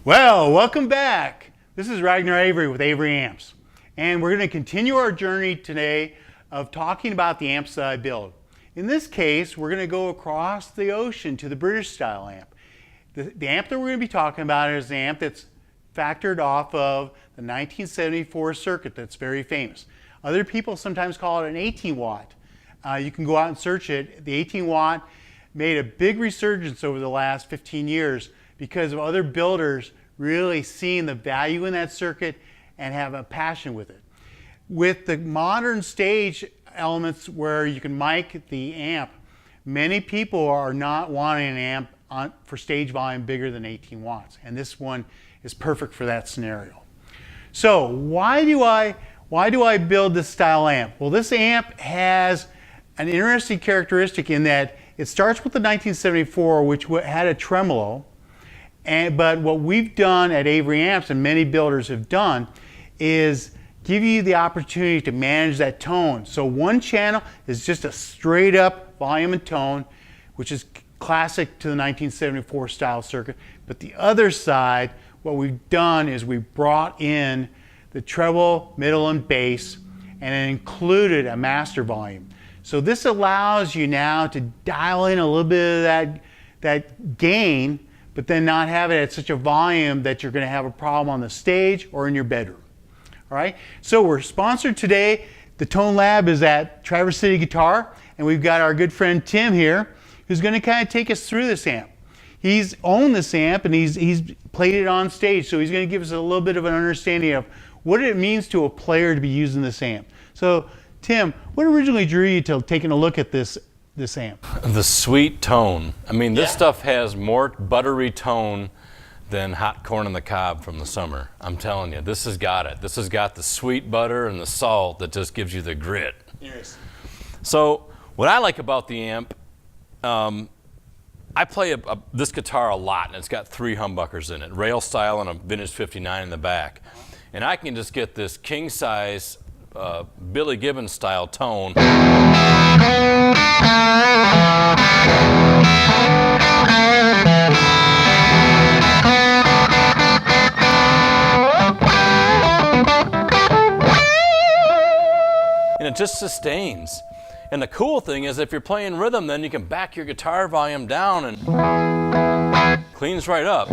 Well, welcome back. This is Ragnar Avery with Avery Amps, and we're going to continue our journey today of talking about the amps that I build. In this case, we're going to go across the ocean to the British style amp. The amp that we're going to be talking about is the amp that's factored off of the 1974 circuit that's very famous. Other people sometimes call it an 18 watt. You can go out and search it. The 18 watt made a big resurgence over the last 15 years because of other builders really seeing the value in that circuit and have a passion with it. With the modern stage elements where you can mic the amp, many people are not wanting an amp for stage volume bigger than 18 watts, and this one is perfect for that scenario. So why do I build this style amp? Well, this amp has an interesting characteristic in that it starts with the 1974, which had a tremolo. But what we've done at Avery Amps, and many builders have done, is give you the opportunity to manage that tone. So one channel is just a straight up volume and tone, which is classic to the 1974 style circuit. But the other side, what we've done is we brought in the treble, middle, and bass, and it included a master volume. So this allows you now to dial in a little bit of that gain, but then not have it at such a volume that you're going to have a problem on the stage or in your bedroom. All right, so we're sponsored today. The Tone Lab is at Traverse City Guitar, and we've got our good friend Tim here, who's going to kind of take us through this amp. He's owned this amp and he's played it on stage, so he's going to give us a little bit of an understanding of what it means to a player to be using this amp. So Tim, what originally drew you to taking a look at this amp? The sweet tone. I mean, this stuff has more buttery tone than hot corn on the cob from the summer. I'm telling you, this has got it. This has got the sweet butter and the salt that just gives you the grit. Yes. So what I like about the amp, I play this guitar a lot, and it's got 3 humbuckers in it, rail style and a vintage 59 in the back. And I can just get this king size Billy Gibbons style tone. And it just sustains. And the cool thing is if you're playing rhythm, then you can back your guitar volume down and cleans right up.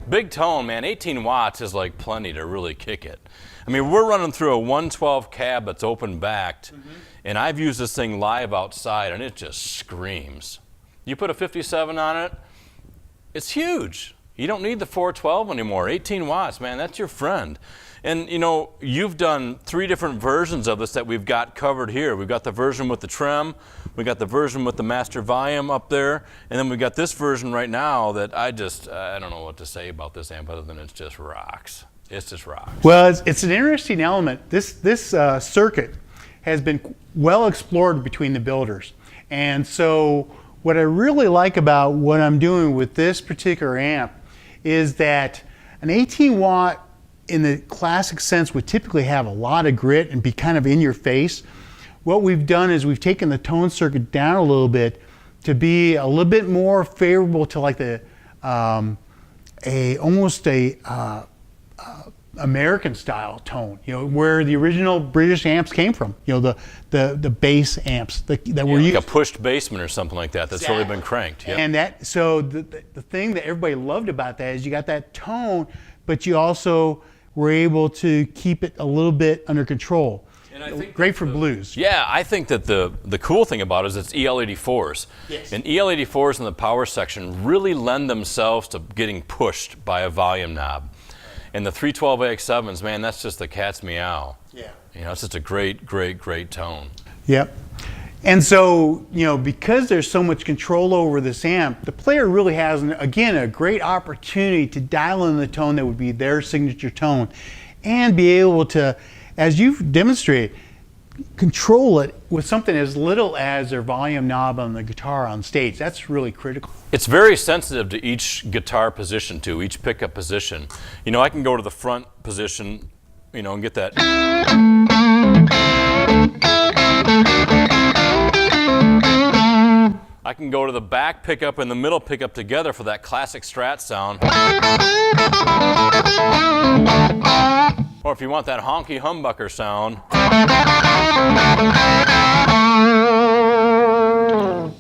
Big tone, man. 18 watts is like plenty to really kick it. I mean, we're running through a 112 cab that's open backed, and I've used this thing live outside, and it just screams. You put a 57 on it, it's huge. You don't need the 412 anymore. 18 watts, man, that's your friend. And you know, you've done 3 different versions of this that we've got covered here. We've got the version with the trem, we got the version with the master volume up there, and then we've got this version right now that I don't know what to say about this amp other than it just rocks. It just rocks. Well, it's an interesting element. This circuit has been well explored between the builders. And so what I really like about what I'm doing with this particular amp is that an 18 watt in the classic sense would typically have a lot of grit and be kind of in your face. What we've done is we've taken the tone circuit down a little bit to be a little bit more favorable to like the almost a American style tone, you know, where the original British amps came from, you know, the bass amps that were used. Like a pushed basement or something like that that's really been cranked. Yep. And so the thing that everybody loved about that is you got that tone, but you also were able to keep it a little bit under control. And I think great for blues. Yeah, I think that the cool thing about it is it's EL84s. Yes. And EL84s in the power section really lend themselves to getting pushed by a volume knob. And the 312AX7s, man, that's just the cat's meow. Yeah. You know, it's just a great, great, great tone. Yep. And so, you know, because there's so much control over this amp, the player really has, again, a great opportunity to dial in the tone that would be their signature tone and be able to, as you've demonstrated, control it with something as little as their volume knob on the guitar on stage. That's really critical. It's very sensitive to each guitar position too, each pickup position. You know, I can go to the front position you know, and get that. I can go to the back pickup and the middle pickup together for that classic Strat sound. Or if you want that honky humbucker sound.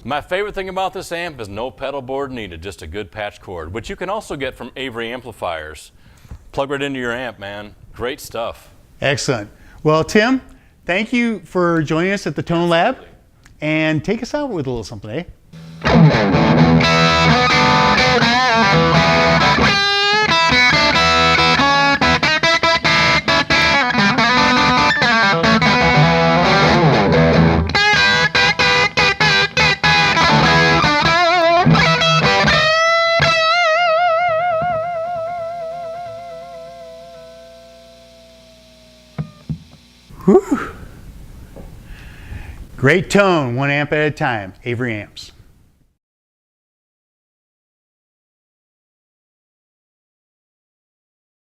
My favorite thing about this amp is no pedal board needed, just a good patch cord, which you can also get from Avery amplifiers. Plug right into your amp, man. Great stuff. Excellent. Well, Tim, thank you for joining us at the Tone Lab. And take us out with a little something, eh? Whew. Great tone, 1 amp at a time. Avery amps.